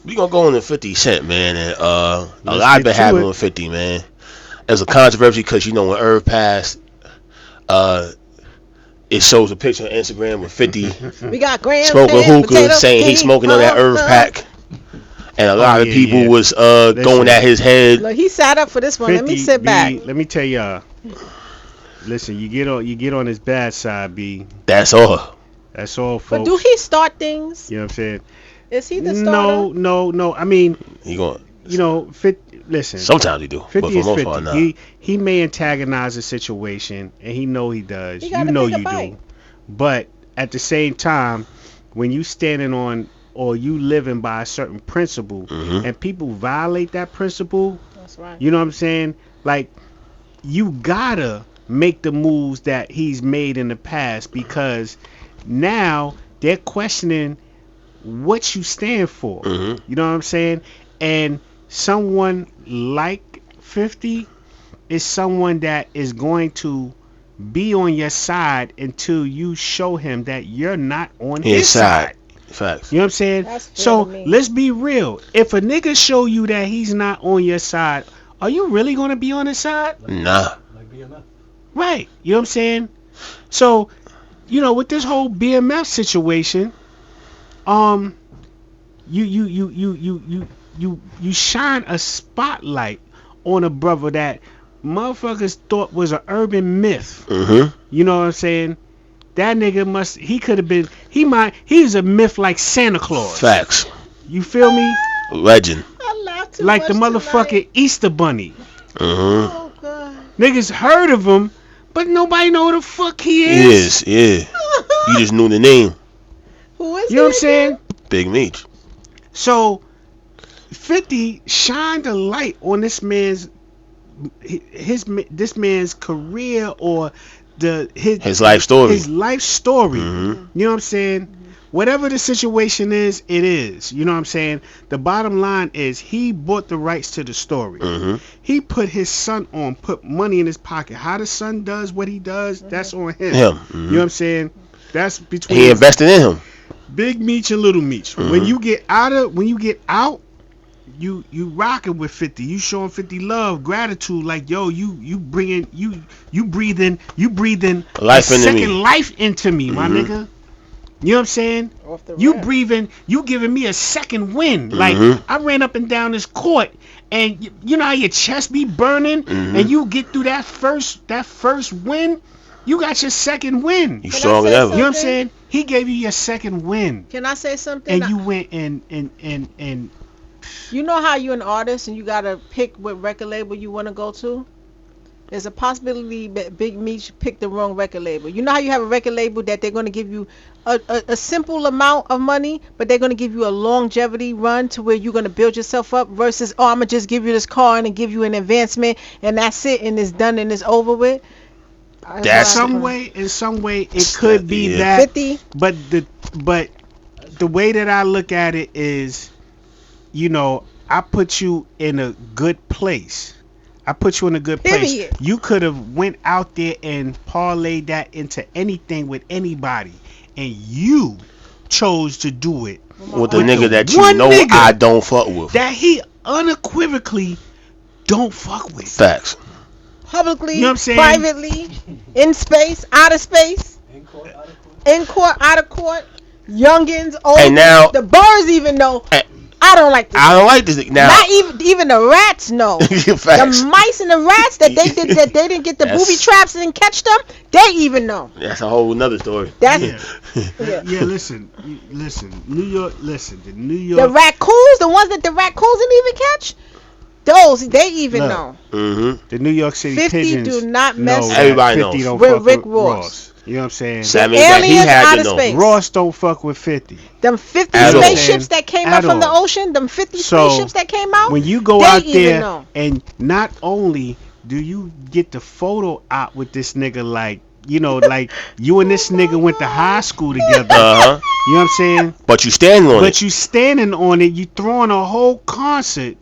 We gonna go into 50 Cent, man, and a Let's lot get been to happening it. with 50, man. There's a controversy because when Irv passed, uh, it shows a picture on Instagram with 50 We got grams, smoking ham, hookah, potato, saying he's bean, smoking on that corn, Irv love. pack, and a Oh lot of yeah, people yeah. was going Listen, at his head. Look, he sat up for this one. Let me 50 sit back. B. Let me tell y'all. Listen, you get on his bad side, B. That's all. That's all, But do folks. he start things? You know what I'm saying? Is he the No, starter? no, no. I mean, He going. 50. Listen, Sometimes he do, but 50 for is most 50. part, not. He may antagonize a situation, and he know he does. He You gotta know pick a you fight. do. But at the same time, when you standing on or you living by a certain principle, Hmm. and people violate that principle, That's right. you know what I'm saying? Like, you gotta make the moves that he's made in the past, because now they're questioning what you stand for. Hmm. You know what I'm saying? And someone like 50 is someone that is going to be on your side until you show him that you're not on his Inside. side. Facts. You know what I'm saying? That's fair So to me. let's be real. If a nigga show you that he's not on your side, are you really gonna be on his side? Nah. Like BMF. Right. You know what I'm saying? So, with this whole BMF situation, um, you shine a spotlight on a brother that motherfuckers thought was an urban myth. Hmm. You know what I'm saying? That nigga he's a myth like Santa Claus. Facts. You feel me? Legend. I laughed too Like the much motherfucking tonight. Easter Bunny. Hmm. Oh god. Niggas heard of him, but nobody know who the fuck he He is. is. Yeah. You just knew the name. Who is You know what I'm he saying? again? Big Meech. So 50 shined a light on this man's career, or His life story. his life story. Hmm. You know what I'm saying? Whatever the situation is, it is. You know what I'm saying? The bottom line is he bought the rights to the story. Hmm. He put his son on, put money in his pocket. How the son does what he does, that's on him. Him. You know what I'm saying? That's between He invested in him. Big Meech and Little Meech. When you get out, you rocking with 50. You showing 50 love, gratitude. Like, yo, you bringing you breathing Life a into second me. life into me, my Mhm. nigga. You know what I'm saying? Off the You rip. breathing, you giving me a second win. Like, Mhm. I ran up and down this court, and you know how your chest be burning, Mhm. and you get through that first win, you got your second win. You Can I strong say as ever. You know what I'm something? saying? He gave you your second win, Can I say something? and you went and You know how you're an artist and you gotta pick what record label you want to go to? There's a possibility that Big Meech picked the wrong record label. You know how you have a record label that they're going to give you a simple amount of money, but they're going to give you a longevity run to where you're going to build yourself up, versus, oh, I'm going to just give you this car and give you an advancement and that's it and it's done and it's over with. That's in some way it could be Yeah. that, 50. but the way that I look at it is, I put you in a good place. I put you in a good place. Period. You could have went out there and parlayed that into anything with anybody, and you chose to do it With the With nigga the that you one know nigga I don't fuck with. that he unequivocally don't fuck with. Facts. Publicly, You know what I'm saying? privately, in space, out of space, In court, out of court. in court, out of court, youngins, old. And now- the birds even know. And- I don't like this. I don't like this nigga. Now. Not even the rats know. Facts. The mice and the rats that they didn't get the That's- booby traps and catch them. They even know. That's a whole nother story. That's Yeah. yeah. Listen, New York. Listen, the New The York. raccoons, the ones that the raccoons didn't even catch. Those they even Look, know. Mm-hmm. The New York City 50 pigeons. do not know mess- that Everybody 50 knows. don't With fuck Rick with Ross. You know what I'm saying? So that means that he aliens had out to of know. space. Ross don't fuck with 50. Them 50 At all. spaceships that came At up from the all. ocean, them 50 So, spaceships that came out. When you go They out even there, know. and not only do you get the photo out with this nigga, like, like you and this nigga went to high school together. Uh huh. You know what I'm saying? But you standing on But it. you standing on it, you throwing a whole concert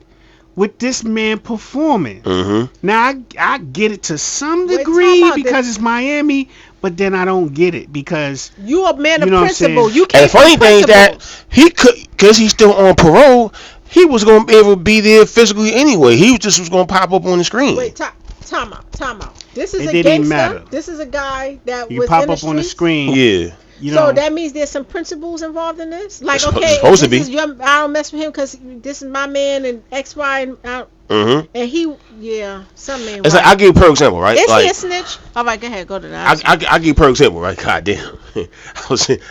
with this man performing. Mm-hmm. Now I get it to some Wait, degree time out. because it's Miami, But then I don't get it because You a man of You know what I'm principle. saying? You And can't the funny thing is that he could, because he's still on parole, he was going to be able to be there physically anyway. He just was going to pop up on the screen. Wait, time out. This is It a didn't even gangster. matter. This is a guy that you was pop in the up on the streets. screen. Yeah. You So know, that means there's some principles involved in this. Like, It's okay, supposed to this be. is your, I don't mess with him because this is my man and X, Y, Mm-hmm. and he, yeah, some man. It's like, I'll give you a per example, right? Is like, he a snitch? All right, go ahead, go to that. I'll give you a per example, right? God damn.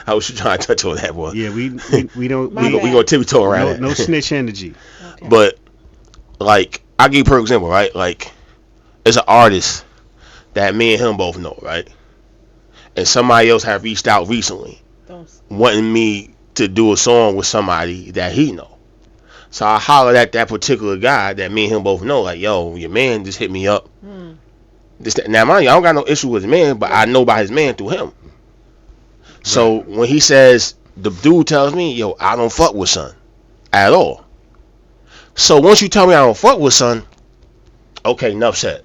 I was trying to touch on that one. yeah, we don't My we, bad. We gonna tiptoe around no, that. no snitch energy. Okay. But like, I'll give you per example, right? Like, there's an artist that me and him both know, right? And somebody else have reached out recently, Don't. wanting me to do a song with somebody that he know. So I hollered at that particular guy that me and him both know, like, yo, your man just hit me up. Now, mind you, I don't got no issue with his man, but I know about his man through him. So when he says, the dude tells me, yo, I don't fuck with son at all. So once you tell me I don't fuck with son, okay, enough said.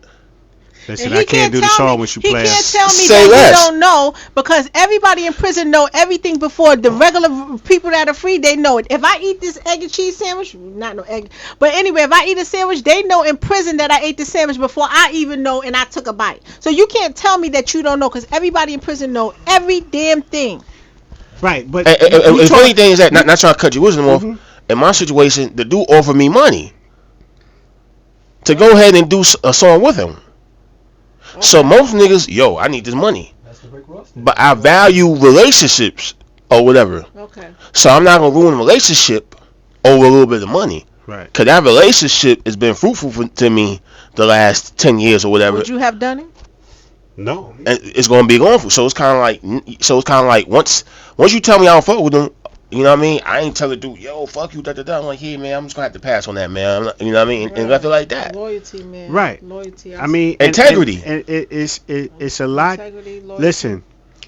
Listen, And he I can't do the tell song me, with you he playing. can't tell me Say that less. he don't know because everybody in prison know everything before the regular people that are free. They know it. If I eat this egg and cheese sandwich, not no egg, but anyway, if I eat a sandwich, they know in prison that I ate the sandwich before I even know and I took a bite. So you can't tell me that you don't know because everybody in prison know every damn thing. Right, but And the funny thing is that, not trying to cut your wisdom off, Mhm. in my situation, the dude offered me money to go ahead and do a song with him. So most niggas, yo, I need this money. But I value relationships or whatever. Okay. So I'm not going to ruin a relationship over a little bit of money. right. Because that relationship has been fruitful to me the last 10 years or whatever. Would you have done it? No. And it's going to be going for. So it's kind of like once you tell me I don't fuck with them, you know what I mean? I ain't tell the dude, yo, fuck you, da-da-da. I'm like, yeah, man, I'm just going to have to pass on that, man. I'm not, you know what I mean? And left it like that. Loyalty, man. Right. Loyalty. I mean, Integrity. And it's a lot. Integrity, loyalty. Listen,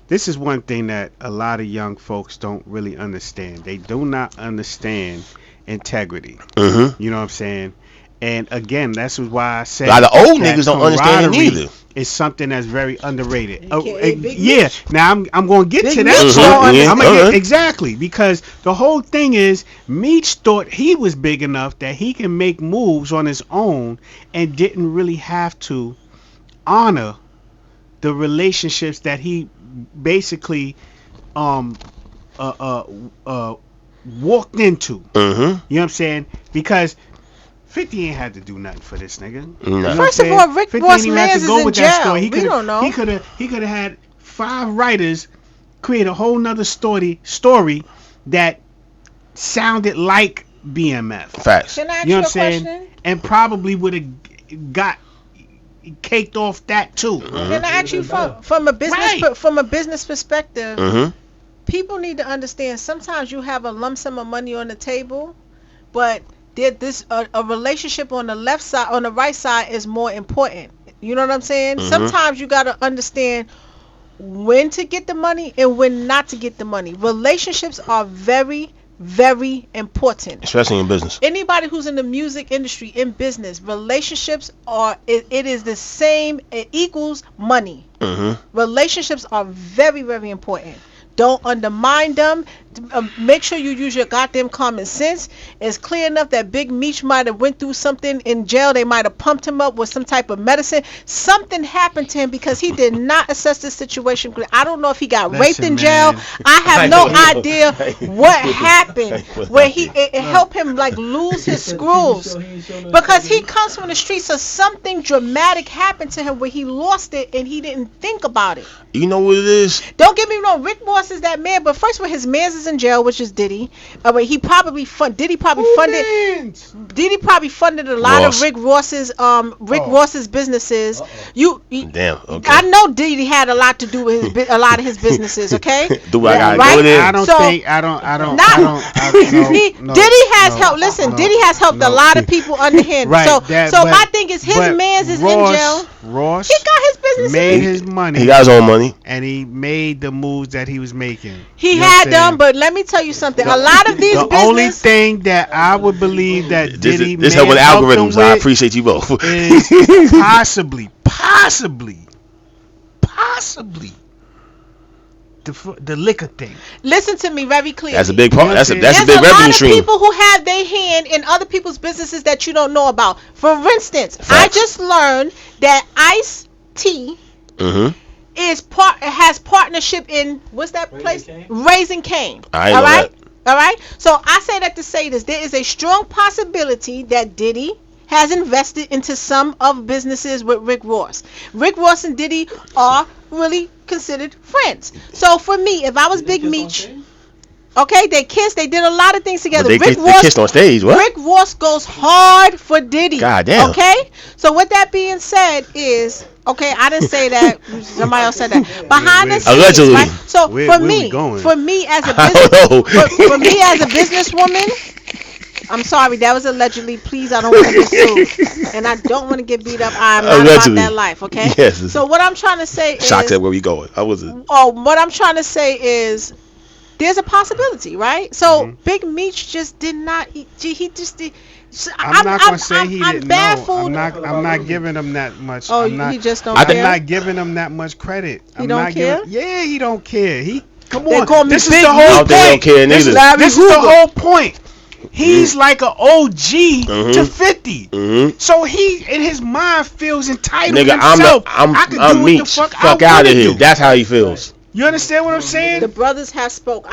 this is one thing that a lot of young folks don't really understand. They do not understand integrity. Mm-hmm. You know what I'm saying? And again, that's why I said A lot of old that niggas don't understand it camaraderie neither. is something that's very underrated. Big Yeah. Meech. Now I'm going to get Big to that. Meech part. don't understand. I'm gonna Alright. get, exactly, because the whole thing is Meech thought he was big enough that he can make moves on his own and didn't really have to honor the relationships that he basically walked into. Mm-hmm. You know what I'm saying? Because 50 ain't had to do nothing for this nigga. You know what I'm First of saying? all, Rick 50 Ross ain't even had Mans to is go in with that story. jail. We don't know. He could have had 5 writers create a whole nother story that sounded like BMF. Facts. Can I ask You know you what a I'm saying? question? And probably would have got caked off that too. Can I ask you from a business Right. from a business perspective? Mm-hmm. People need to understand. Sometimes you have a lump sum of money on the table, but a relationship on the left side, on the right side, is more important. You know what I'm saying? Mhm. Sometimes you gotta understand when to get the money and when not to get the money. Relationships are very, very important. Especially in business. Anybody who's in the music industry, in business, relationships are it is the same. It equals money. Mm-hmm. Relationships are very, very important. Don't undermine them. Make sure you use your goddamn common sense. It's clear enough that Big Meech might have went through something in jail. They might have pumped him up with some type of medicine. Something happened to him because he did not assess the situation. I don't know if he got raped in jail. man. I have no I know. idea what happened where it helped him like lose his screws. Because he comes from the streets, so something dramatic happened to him where he lost it and he didn't think about it. You know what it is? Don't get me wrong, Rick Ross is that man, but first of all, his man's is in jail, which is Diddy. Diddy probably funded a lot Ross. of Rick Ross's businesses. Damn. Okay. I know Diddy had a lot to do with a lot of his businesses. Okay. Do I gotta Right? go there? I don't So- think Nah. no, Diddy has helped. no, Listen, no, Diddy has helped a no. lot of people under him. Right. So but- my thing is, his but man's is in Ross- jail. Ross He got his businesses. made his money. He got his own money. and he made the moves that he was making. He You know had what I'm saying? them, but let me tell you something. A lot of these The business. only thing that I would believe that Diddy This may help with have helped him algorithms. I with appreciate you both. is possibly the liquor thing. Listen to me very clearly. That's a big part. That's a There's big revenue a lot of stream. people who have their hand in other people's businesses that you don't know about. For instance, Facts. I just learned that Ice T has partnership in what's that place? Raising Cane. I All know right. that. All right. So I say that to say this: there is a strong possibility that Diddy has invested into some of businesses with Rick Ross. Rick Ross and Diddy are really considered friends. So for me, if I was Big Meech, okay, they kissed, they did a lot of things together. But they kissed on stage. What? Rick Ross goes hard for Diddy. God damn. Okay? So with that being said is, okay, I didn't say that. Somebody else said that. Behind the scenes, Allegedly. right? So Where for we me going? as a I don't know. for me as a businesswoman, I'm sorry, that was allegedly. Please, I don't want to get sued, and I don't want to get beat up. I'm not Allegedly. about that life, okay? Yes. So what I'm trying to say is, Shocked at where we going. I wasn't. what I'm trying to say is, there's a possibility, right? So Big Meech just did not. He just did. I'm not gonna say he I'm didn't baffled. know. I'm not giving him that much. Oh, I'm not, he just don't I'm care. not giving him that much credit. He I'm don't not care? Yeah, he don't care. Come They on. call me This is Big the Meech. whole I don't think they don't point. care This is neither. the whole point. He's like an OG to 50. Mm-hmm. So he, in his mind, feels entitled Nigga, himself. I'm I can do I'm what the Meech. fuck Fuck I out wanna of here. do. That's how he feels. You understand what I'm saying? The brothers have spoke.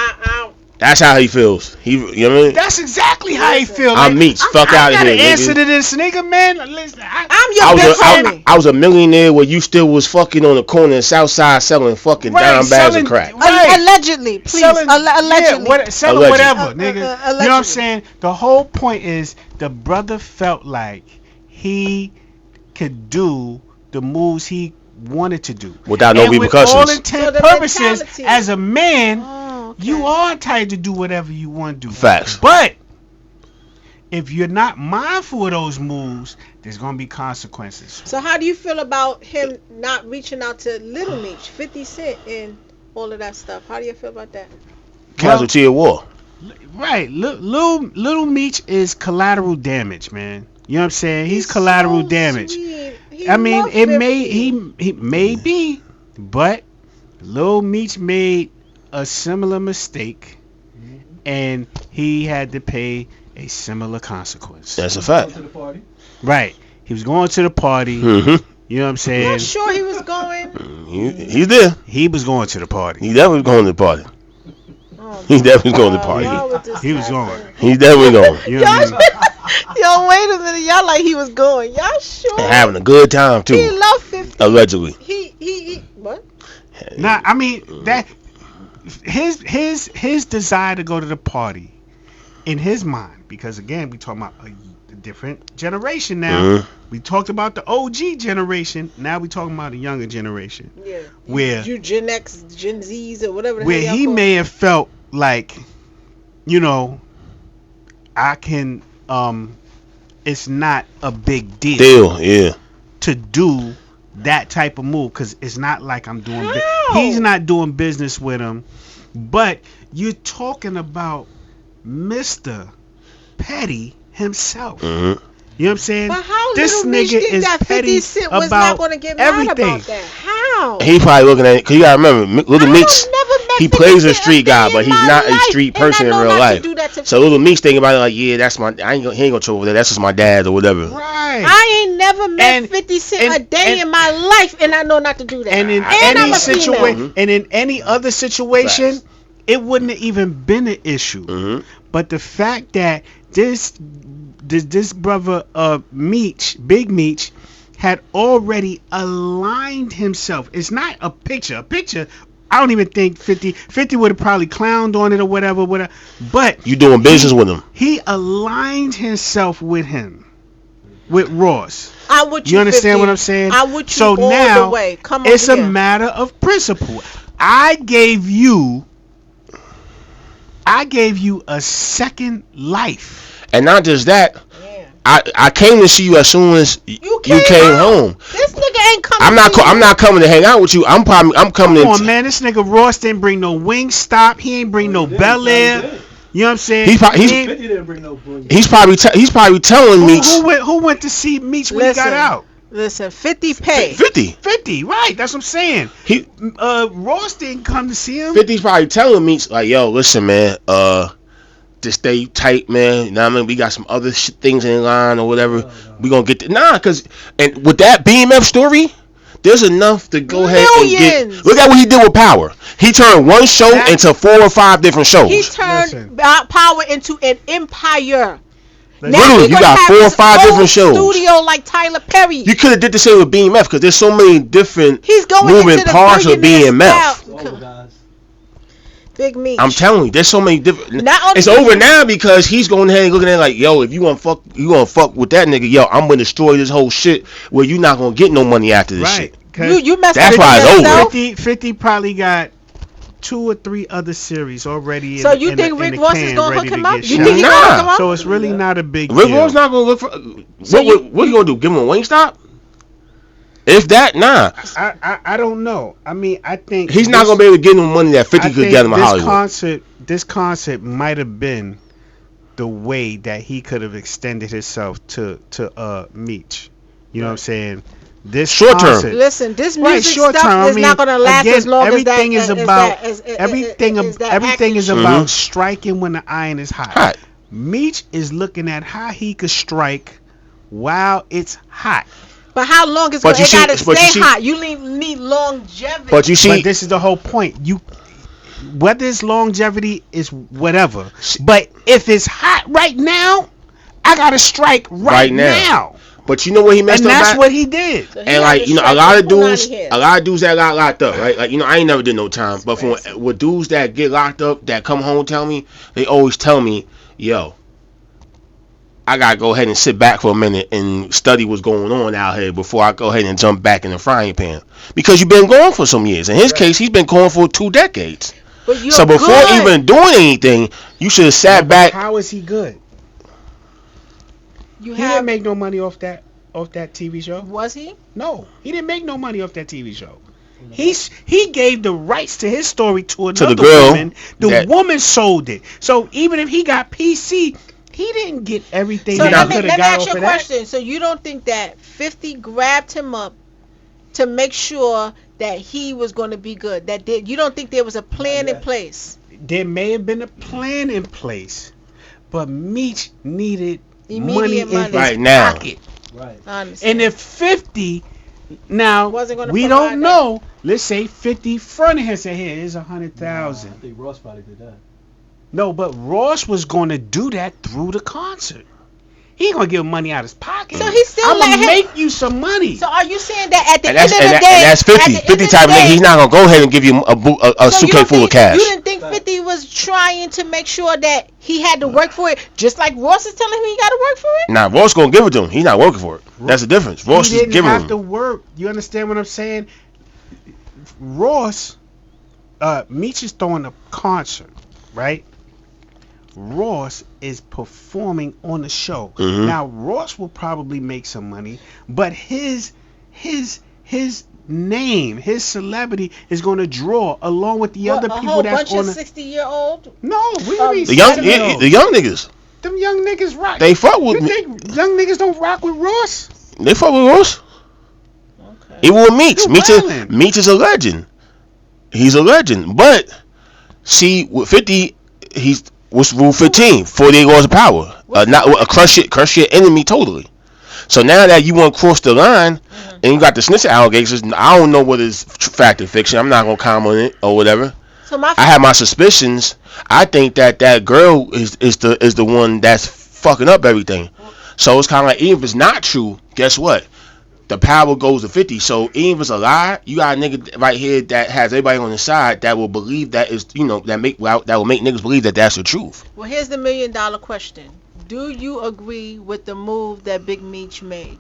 That's how he feels. You know what I mean? That's exactly how he feels. I'm Meech. Fuck out of I got here, an answer nigga. to this, nigga, man. Listen, I'm your I big homie. was a millionaire where you still was fucking on the corner in Southside selling fucking dime bags of crack. Allegedly, please. Allegedly. Selling Allegedly. whatever, nigga. You know what I'm allegedly. saying? The whole point is the brother felt like he could do the moves he wanted to do Without no and repercussions. With all intent So the purposes, mentality. as a man, Oh, okay. you are entitled to do whatever you want to do. Facts. But if you're not mindful of those moves, there's gonna be consequences. So how do you feel about him not reaching out to Little Meech, 50 Cent, and all of that stuff? How do you feel about that? Casualty of war. Right, little Meech is collateral damage, man. You know what I'm saying? He's collateral so damage. sweet. He I mean, loved it 50. he may be, but Lil Meech made a similar mistake, and he had to pay a similar consequence. That's a fact. Right. He was going to the party. Mm-hmm. You know what I'm I'm saying? not sure he was going. He's there. He was going to the party. He definitely going to the party. Oh, He definitely going to the wow, party. y'all with this He was stuff. going. He's definitely going. You know what I mean? Yo, wait a minute. Y'all like he was going. Y'all sure? And having a good time He too. loved 50. Allegedly. He what? Nah, I mean that his desire to go to the party in his mind, because again we talking about a different generation now. Mhm. We talked about the OG generation. Now we talking about the younger generation, Yeah. where You Gen X, Gen Zs, or whatever. The where hell he y'all may have felt like, you know, I can it's not a big Deal, yeah. to do that type of move, because it's not like I'm doing How? he's not doing business with him, but you're talking about Mr. Petty himself. Mm-hmm. You know what I'm saying? But how This Little Meech nigga think is that 50 petty Cent was about not going to get mad everything. about that? How? He probably looking at it because you gotta remember, Little I Meech. don't never met He 50 plays a Cent street day guy, in but he's my not a life, street and I person in know real not to life. do that to So Little Meech thinking about it like, yeah, that's my. He ain't gonna trouble with that. That's just my dad or whatever. Right. I ain't never met And- 50 Cent and- a day and- in my life, and I know not to do that. And in I'm any a situation, female. and in any other situation, Facts. it wouldn't have even been an issue. Mm-hmm. But the fact that this brother Meech, Big Meech, had already aligned himself. It's not a picture. A picture, I don't even think 50 would have probably clowned on it or whatever. But You doing business with him? he aligned himself with him, with Ross. I'm with you. You understand 50. what I'm saying? I'm with you So all now, the way. Come it's over a here. matter of principle. I gave you a second life. And not just that, Yeah. I came to see you as soon as you came home. This nigga ain't coming. I'm not coming to hang out with you. I'm coming Come in. on, man. This nigga Ross didn't bring no Wingstop. He ain't bring no Bel Air. You know what I'm saying? He's He- probably telling who, Meech. who went to see Meech when he got Listen. out? Listen, 50 pay. 50, right? That's what I'm saying. He Ross didn't come to see him. 50's probably telling me like, yo, listen, man, just stay tight, man. You know what I mean? We got some other things in line or whatever. We gonna get cause and with that BMF story, there's enough to go ahead and get. Look at what he did with Power. He turned one show into 4 or 5 different shows. He turned Power into an empire. Literally, you got 4 or 5 different shows. Studio like Tyler Perry. You could have did the same with BMF because there's so many different moving parts of BMF. Big Meech. I'm telling you, there's so many different. It's over now because he's going ahead and looking at it like, yo, if you gonna fuck with that nigga, yo, I'm gonna destroy this whole shit where you not gonna get no money after this shit. You messed That's why it's over. 50 probably got 2 or 3 other series already. So you think Rick Ross is gonna hook him up? You think he's gonna hook him up? So it's really not a big deal. Rick Ross not gonna look for. What you gonna do? Give him a Wingstop? If that, nah. I don't know. I mean, I think he's not gonna be able to get him money that 50 could get him in Hollywood. This concert might have been the way that he could have extended himself to Meech. You know what I'm saying? This short concert, term. Listen, this music stuff is not gonna last as long as that. Everything is about striking when the iron is hot. Meech is looking at how he could strike while it's hot. But how long is it gotta stay hot? You need longevity. But this is the whole point. Whether it's longevity is whatever. But if it's hot right now, I gotta strike right now. But you know what he messed up? And that's what he did. So and like, you know, a lot of dudes that got locked up, right? Like, you know, I ain't never did no time. But with dudes that get locked up, that come home tell me, they always tell me, yo, I gotta go ahead and sit back for a minute and study what's going on out here before I go ahead and jump back in the frying pan. Because you've been gone for some years. In his case, he's been gone for 2 decades. So before even doing anything, you should have sat back. How is he good? He didn't make no money off that TV show. Was he? No, he didn't make no money off that TV show. He gave the rights to his story to another woman. The woman sold it. So even if he got PC, he didn't get everything. So let me ask you a question. So you don't think that 50 grabbed him up to make sure that he was going to be good? You don't think there was a plan in place? There may have been a plan in place, but Meech needed money in his pocket. Right. And if 50 now we don't know. Let's say 50 fronted him and said, "Here, here's 100,000." I think Ross probably did that. No, but Ross was going to do that through the concert. He ain't gonna give money out of his pocket. So he still I'm gonna make you some money. So are you saying that at the end of the day, and that's 50 type of nigga? He's not gonna go ahead and give you a suitcase full of cash. You didn't think 50 was trying to make sure that he had to work for it, just like Ross is telling him he got to work for it? Nah, Ross gonna give it to him. He's not working for it. That's the difference. Ross is giving him. He didn't have to work. You understand what I'm saying? Ross, Meech is throwing a concert, right? Ross is performing on the show. Mm-hmm. Now Ross will probably make some money, but his name, his celebrity is going to draw along with the other people that's on the 60-year-old. No, the young niggas. Them young niggas rock. They fuck with me. Think young niggas don't rock with Ross? They fuck with Ross. Okay. Even with Meech. Meech is a legend. He's a legend, but see with 50, what's rule 15? 48 laws of power. Not crush your enemy totally. So now that you want to cross the line, and you got the snitch allegations, I don't know what is fact or fiction. I'm not gonna comment on it or whatever. So I have my suspicions. I think that girl is the one that's fucking up everything. So it's kind of like, even if it's not true, guess what? The power goes to 50. So even if it's a lie, you got a nigga right here that has everybody on his side that will believe that is, that will make niggas believe that that's the truth. Well, here's the $1 million question: do you agree with the move that Big Meech made?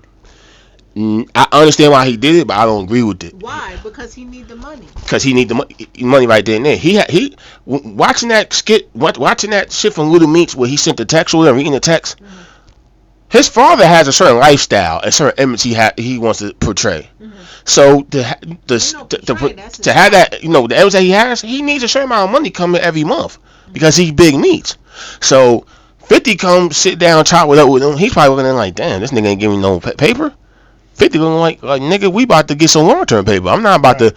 I understand why he did it, but I don't agree with it. Why? Because he need the money. Because he need the money right there and there. He watching that skit, watching that shit from Little Meech where he sent the text or whatever, reading the text. Mm-hmm. His father has a certain lifestyle and certain image he wants to portray. Mm-hmm. So to have that, the image that he has, he needs a certain amount of money coming every month because he's Big Meech. So 50 come sit down, chop it up with him. He's probably looking at him like, damn, this nigga ain't giving me no paper. 50 looking like nigga, we about to get some long term paper. I'm not about to.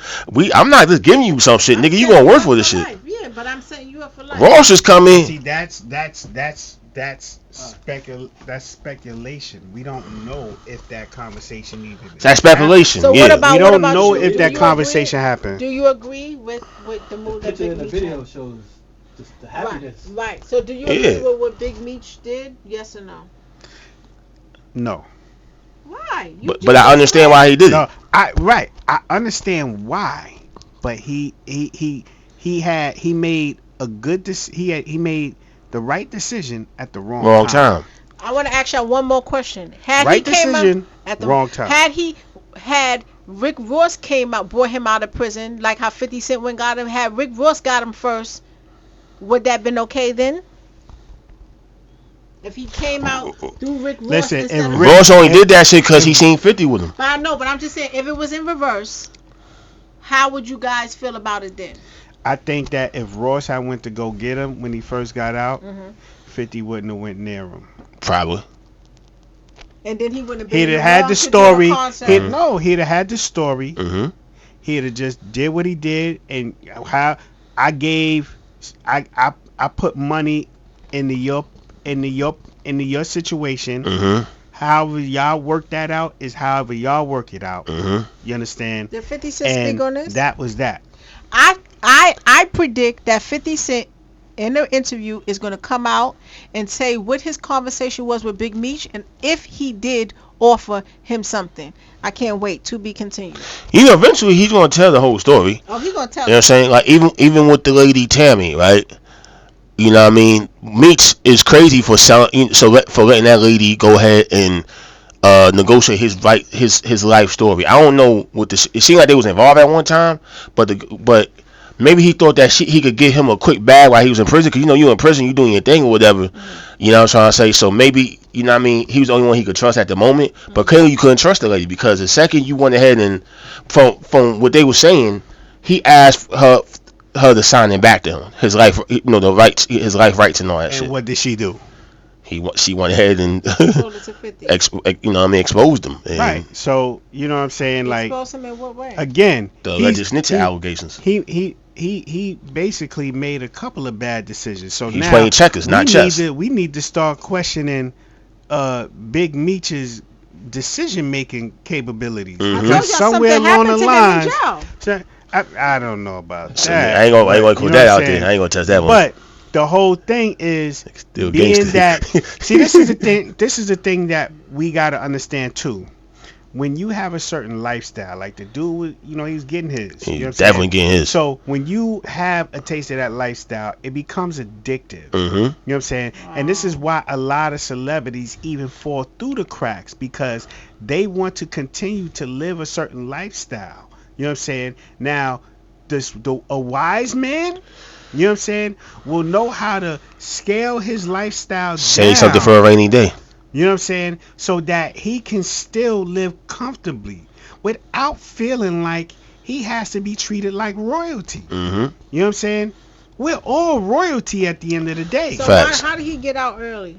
I'm not just giving you some shit, nigga. You gonna work for this shit. Life. Yeah, but I'm setting you up for life. Ross is coming. See, that's speculation. We don't know if that conversation even. That's speculation. So yeah. what about We don't what about know you? if Do that you conversation agree? happened. Do you agree with the move The that picture Big in the Meech video had? shows just the Right, happiness. right. So do you Yeah. agree with what Big Meech did? Yes or no? No. Why? But I understand why he did No, it. I understand why, but he made a good he made the right decision at the Wrong time. I want to ask y'all one more question. Had Right he came decision, out at the wrong time. had Rick Ross came out, brought him out of prison, like how 50 Cent went got him. Had Rick Ross got him first, would that been okay then? If he came out through Rick Ross Listen, instead if of Rick- Ross only did that shit because he seen 50 with him. But I know, but I'm just saying, if it was in reverse, how would you guys feel about it then? I think that if Ross had went to go get him when he first got out, Mm-hmm. 50 wouldn't have went near him. Probably. And then he wouldn't have been. He'd have in had New the York to do a story. concert. No, he'd have had the story. Mm-hmm. He'd have just did what he did, and how I put money into your situation. Mm-hmm. However y'all work that out is however y'all work it out. Mm-hmm. You understand? Did 50 Cent And speak on this? that was that. I predict that 50 Cent in the interview is going to come out and say what his conversation was with Big Meech and if he did offer him something. I can't wait. To be continued. You know, eventually he's gonna tell the whole story. Oh, he's going to tell You know what I'm saying? Like even with the lady Tammy, right? You know what I mean? Meech is crazy for selling, for letting that lady go ahead and negotiate his life story. I don't know what this. It seemed like they was involved at one time, but maybe he thought that he could give him a quick bag while he was in prison. Cause you in prison, you doing your thing or whatever. You know what I'm trying to say? So maybe, you know what I mean, he was the only one he could trust at the moment. But clearly you couldn't trust the lady because the second you went ahead and from what they were saying, he asked her to sign it back to him. His life, the rights, his life rights and all that And shit. what did she do? She went ahead and Sold it to 50. exposed him. And Right. So you know what I'm saying? Like Expose him in what way? again, the alleged snitch allegations. he basically made a couple of bad decisions. So He's now playing checkers, not chess. We need to start questioning Big Meech's decision making capabilities. Mhm. I told Because y'all somewhere something along happened the to him in lines, jail. I don't know about So, that. I ain't gonna but, put you know that what out I'm there. saying? I ain't gonna touch that one. But the whole thing is Still being gangster. that. See, this is the thing. This is the thing that we gotta understand too. When you have a certain lifestyle, like the dude, he's getting his. You know what I'm Definitely saying? getting his. So when you have a taste of that lifestyle, it becomes addictive. Mm-hmm. You know what I'm saying? And this is why a lot of celebrities even fall through the cracks because they want to continue to live a certain lifestyle. You know what I'm saying? Now, a wise man, you know what I'm saying, will know how to scale his lifestyle Say down. something for a rainy day. You know what I'm saying? So that he can still live comfortably without feeling like he has to be treated like royalty. Mm-hmm. You know what I'm saying? We're all royalty at the end of the day. So Facts. how did he get out early?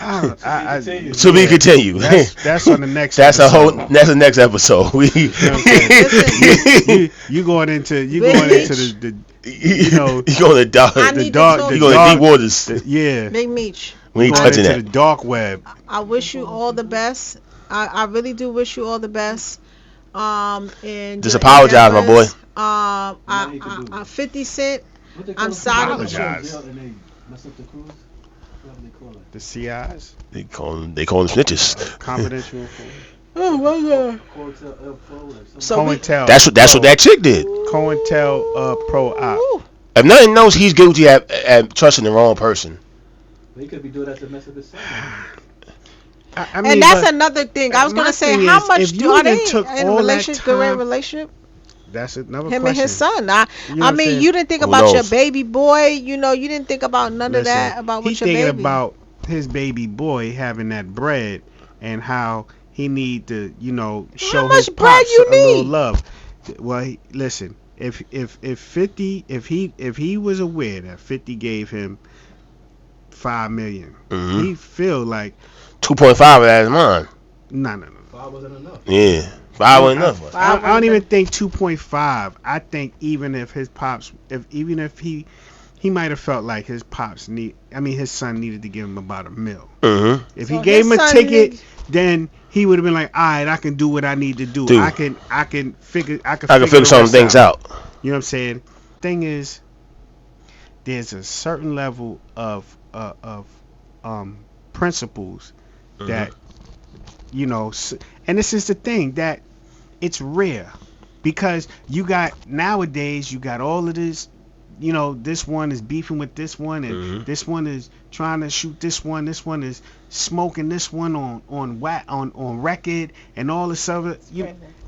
To be continued. That's on the next. That's episode. that's the next episode. We You know what I'm saying? you going into the you know, you going to dark. I the need dark, to the You going to dark, deep waters. yeah. Big Meech, We ain't Going touching into that. the dark web. I wish you all the best. I really do wish you all the best. And Just your apologize, my boy. endeavors. I 50 Cent. What they I'm call sorry. it? Apologize. And they mess up the crews. What do they call it? The CIs, They call them snitches. confidential information. Oh my God. So we, COINTEL. That's what that chick did. COINTEL Pro Op. Ooh, If nothing else, he's guilty at trusting the wrong person. He could be doing that to mess up his son. I mean, and that's but another thing. I was my gonna say, thing how is, much if do you are done they took in a all that relationship? Good time- relationship. that's another Him question. and his son. You know what I I'm mean, saying? you didn't think Who about your knows? baby boy. You didn't think about none of that Listen, about he with your thinking baby. about his baby boy having that bread and how he need to, show much his bread pops you a little need? love. Well, listen, if 50, if he was aware that 50 gave him $5 million, Mhm. he feel like 2.5 of that is mine. No. 5 wasn't enough. Yeah, 5 wasn't enough. I don't even think 2.5. I think even if his pops, even if he might have felt like his his son needed to give him about $1 million. Mm-hmm. If So he gave him his a son ticket, then he would have been like, all right, I can do what I need to do. Dude. I can figure figure some the things rest out. You know what I'm saying? Thing is, there's a certain level of principles that and this is the thing that it's rare because you got nowadays you got all of this. This one is beefing with this one, and this one is trying to shoot this one. This one is smoking this one on record, and all this other.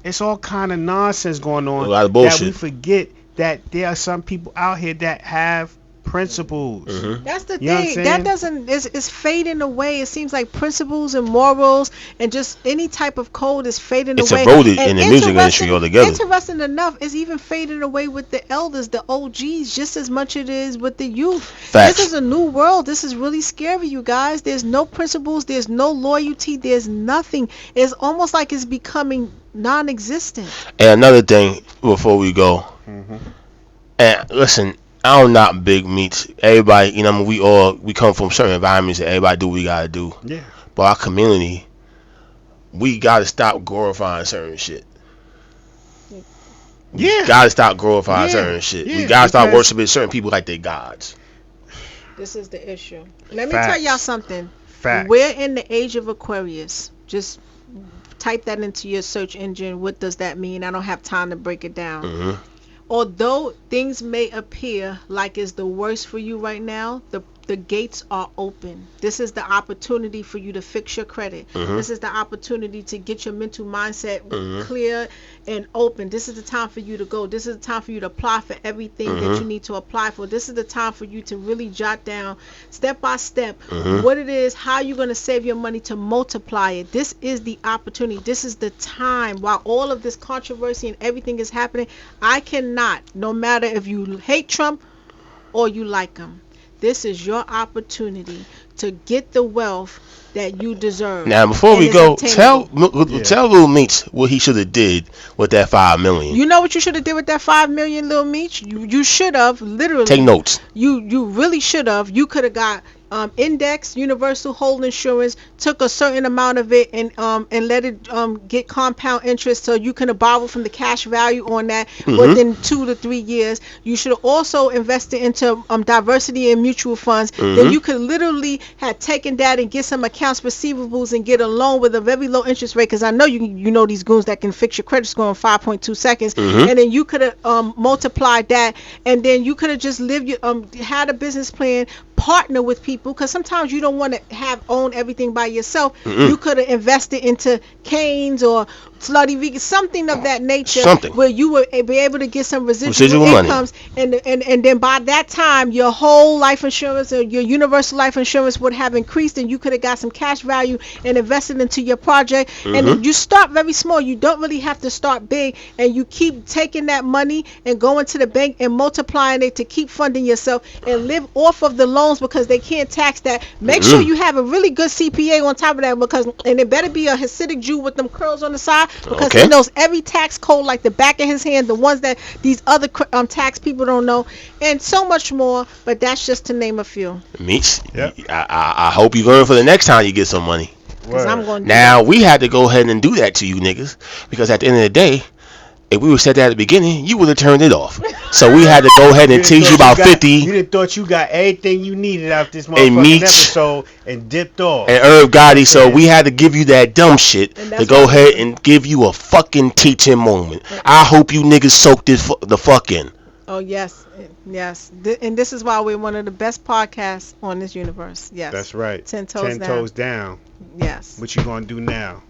It's all kind of nonsense going on. A lot of that bullshit. we forget that there are some people out here that have principles. That's the You know what I'm thing. saying? That doesn't it's fading away. It seems like principles and morals and just any type of code is fading It's away. eroded And in the music industry altogether. Interesting enough, it's even fading away with the elders, the OGs, just as much it is with the youth. Facts. This is a new world. This is really scary, you guys. There's no principles. There's no loyalty. There's nothing. It's almost like it's becoming non-existent. And another thing before we go, and listen, I don't knock Big Meech. Everybody, we come from certain environments and everybody do what we gotta do. Yeah. But our community, we gotta stop glorifying certain shit. Yeah. Gotta stop glorifying Yeah. certain shit. Yeah, We gotta stop because- worshiping certain people like they gods. This is the issue. Let me Facts. tell y'all something. Facts. We're in the age of Aquarius. Just type that into your search engine. What does that mean? I don't have time to break it down. Mm-hmm. Although things may appear like it's the worst for you right now, the gates are open. This is the opportunity for you to fix your credit. This is the opportunity to get your mental mindset clear and open. This is the time for you to go. This is the time for you to apply for everything that you need to apply for. This is the time for you to really jot down step by step what it is, how you're going to save your money to multiply it. This is the opportunity. This is the time. While all of this controversy and everything is happening, I cannot, no matter if you hate Trump or you like him, this is your opportunity to get the wealth that you deserve. Now, before And we it's go, obtainable. tell Lil Meech what he should have did with that $5 million. You know what you should have did with that $5 million, Lil Meech? You should have literally. Take notes. You really should have. You could have got index universal hold insurance, took a certain amount of it and let it get compound interest, so you can borrow from the cash value on that within 2 to 3 years. You should have also invested into diversity and mutual funds. Then you could literally have taken that and get some accounts receivables and get a loan with a very low interest rate, because I know you know these goons that can fix your credit score in 5.2 seconds. And then you could have multiplied that, and then you could have just lived your had a business plan, partner with people, because sometimes you don't want to own everything by yourself. You could have invested into Canes or Slutty Vegan, something of that nature, where you would be able to get some residual incomes, and then by that time your whole life insurance or your universal life insurance would have increased, and you could have got some cash value and invested into your project. And you start very small. You don't really have to start big, and you keep taking that money and going to the bank and multiplying it to keep funding yourself and live off of the loans, because they can't tax that. Make sure you have a really good CPA on top of that, because and it better be a Hasidic Jew with them curls on the side, because he knows every tax code like the back of his hand, the ones that these other tax people don't know, and so much more. But that's just to name a few. Meech, I hope you learn for the next time you get some money. Because I'm going to Now, we had to go ahead and do that to you niggas, because at the end of the day, if we would said that at the beginning, you would have turned it off. So we had to go ahead and teach you about 50. You didn't thought you got everything you needed out this motherfucking Meech, episode and dipped off. And Herb Gotti, so we had to give you that dumb shit to go ahead and give you a fucking teaching moment. I hope you niggas soak this the fuck in. Oh, yes. Yes. And this is why we're one of the best podcasts on this universe. Yes. That's right. 10 toes down. Toes down. Yes. What you gonna do now?